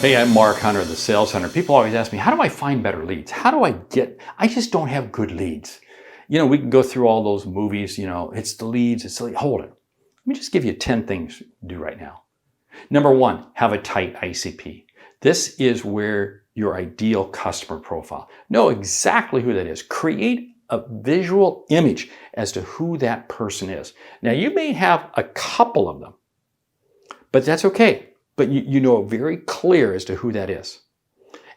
Hey, I'm Mark Hunter, the Sales Hunter. People always ask me, how do I find better leads? How do I just don't have good leads. We can go through all those movies, it's the leads, it's the lead. Hold it. Let me just give you 10 things to do right now. Number one, have a tight ICP. This is where your ideal customer profile. Know exactly who that is. Create a visual image as to who that person is. Now, you may have a couple of them, but that's okay. But you know very clear as to who that is.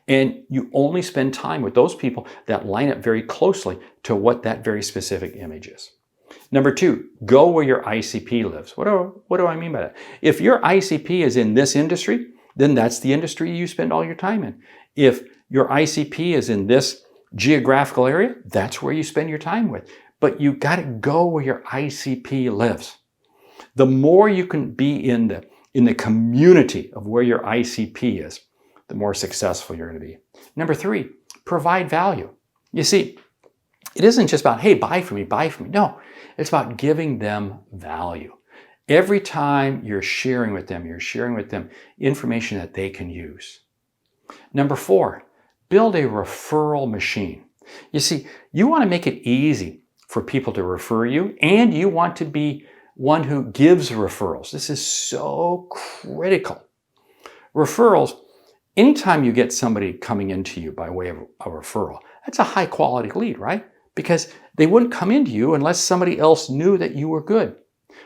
And you only spend time with those people that line up very closely to what that very specific image is. Number two, go where your ICP lives. What do I mean by that? If your ICP is in this industry, then that's the industry you spend all your time in. If your ICP is in this geographical area, that's where you spend your time with. But you got to go where your ICP lives. The more you can be in the community of where your ICP is, the more successful you're going to be. Number three, provide value. You see, it isn't just about, hey, buy from me, buy from me. No, it's about giving them value. Every time you're sharing with them information that they can use. Number four, build a referral machine. You see, you want to make it easy for people to refer you, and you want to be one who gives referrals. This is so critical. Referrals, anytime you get somebody coming into you by way of a referral, that's a high quality lead, right? Because they wouldn't come into you unless somebody else knew that you were good.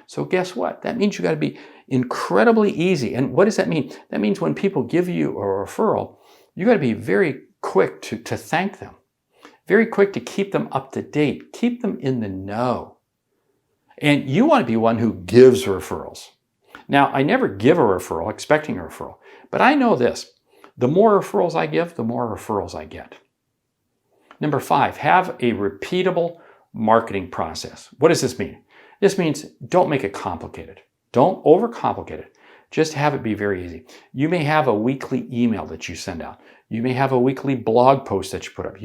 So guess what? That means you got to be incredibly easy. And what does that mean? That means when people give you a referral, you got to be very quick to thank them. Very quick to keep them up to date. Keep them in the know. And you want to be one who gives referrals. Now, I never give a referral expecting a referral, but I know this. The more referrals I give, the more referrals I get. Number five, have a repeatable marketing process. What does this mean? This means don't make it complicated. Don't overcomplicate it. Just have it be very easy. You may have a weekly email that you send out. You may have a weekly blog post that you put up.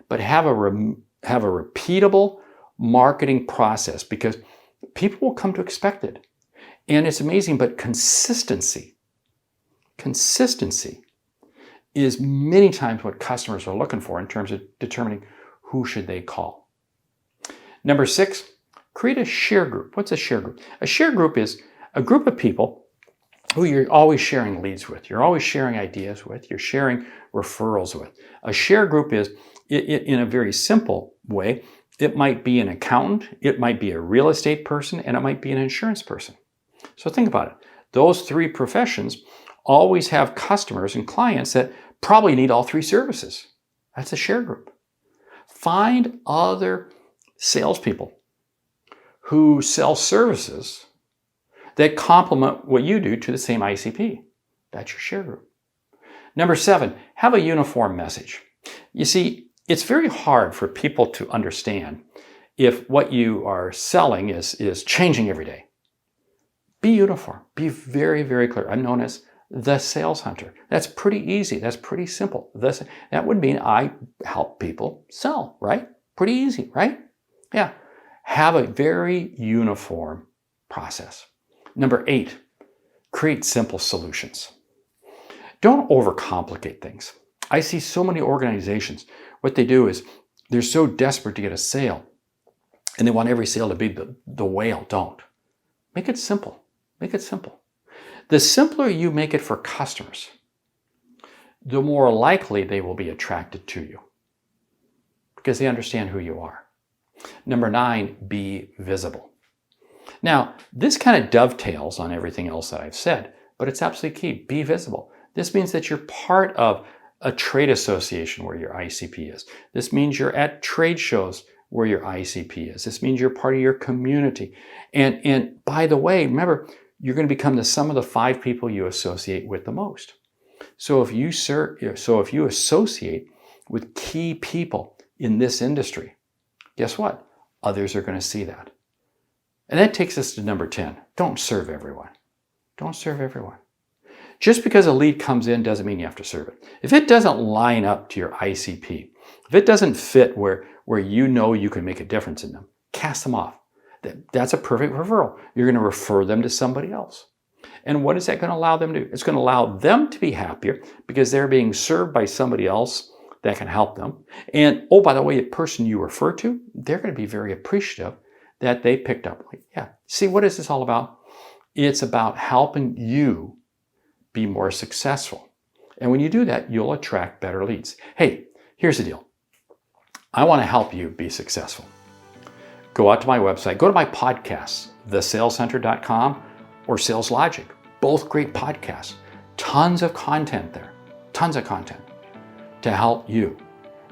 But have a repeatable marketing process, because people will come to expect it. And it's amazing, but consistency is many times what customers are looking for in terms of determining who should they call. Number six, create a share group. What's a share group? A share group is a group of people who you're always sharing leads with. You're always sharing ideas with. You're sharing referrals with. A share group is, in a very simple way, it might be an accountant, it might be a real estate person, and it might be an insurance person. So think about it. Those three professions always have customers and clients that probably need all three services. That's a share group. Find other salespeople who sell services that complement what you do to the same ICP. That's your share group. Number seven, have a uniform message. You see, it's very hard for people to understand if what you are selling is changing every day. Be uniform. Be very, very clear. I'm known as the sales hunter. That's pretty easy. That's pretty simple. That would mean I help people sell, right? Pretty easy, right? Yeah. Have a very uniform process. Number eight, create simple solutions. Don't overcomplicate things. I see so many organizations, what they do is they're so desperate to get a sale and they want every sale to be the whale. Don't. Make it simple. Make it simple. The simpler you make it for customers, the more likely they will be attracted to you because they understand who you are. Number nine, be visible. Now, this kind of dovetails on everything else that I've said, but it's absolutely key. Be visible. This means that you're part of a trade association where your ICP is. This means you're at trade shows where your ICP is. This means you're part of your community. And by the way, remember, you're going to become the sum of the five people you associate with the most. So if you associate with key people in this industry, guess what? Others are going to see that. And that takes us to number 10. Don't serve everyone. Don't serve everyone. Just because a lead comes in doesn't mean you have to serve it. If it doesn't line up to your ICP, if it doesn't fit where you know you can make a difference in them, cast them off. That's a perfect referral. You're going to refer them to somebody else. And what is that going to allow them to do? It's going to allow them to be happier because they're being served by somebody else that can help them. And oh, by the way, the person you refer to, they're going to be very appreciative that they picked up. Like, yeah, see, what is this all about? It's about helping you be more successful. And when you do that, you'll attract better leads. Hey, here's the deal. I want to help you be successful. Go out to my website, go to my podcasts, thesaleshunter.com or Sales Logic, both great podcasts. Tons of content there, tons of content to help you.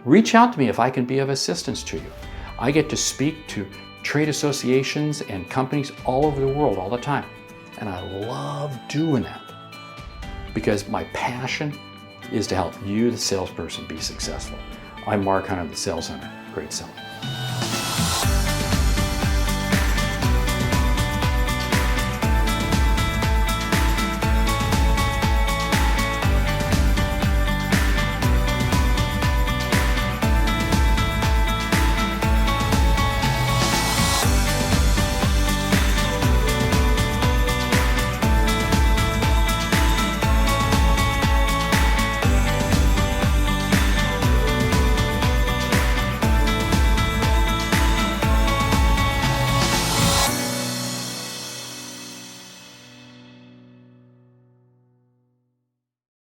Reach out to me if I can be of assistance to you. I get to speak to trade associations and companies all over the world all the time. And I love doing that because my passion is to help you, the salesperson, be successful. I'm Mark Hunter, the Sales Hunter. Great selling.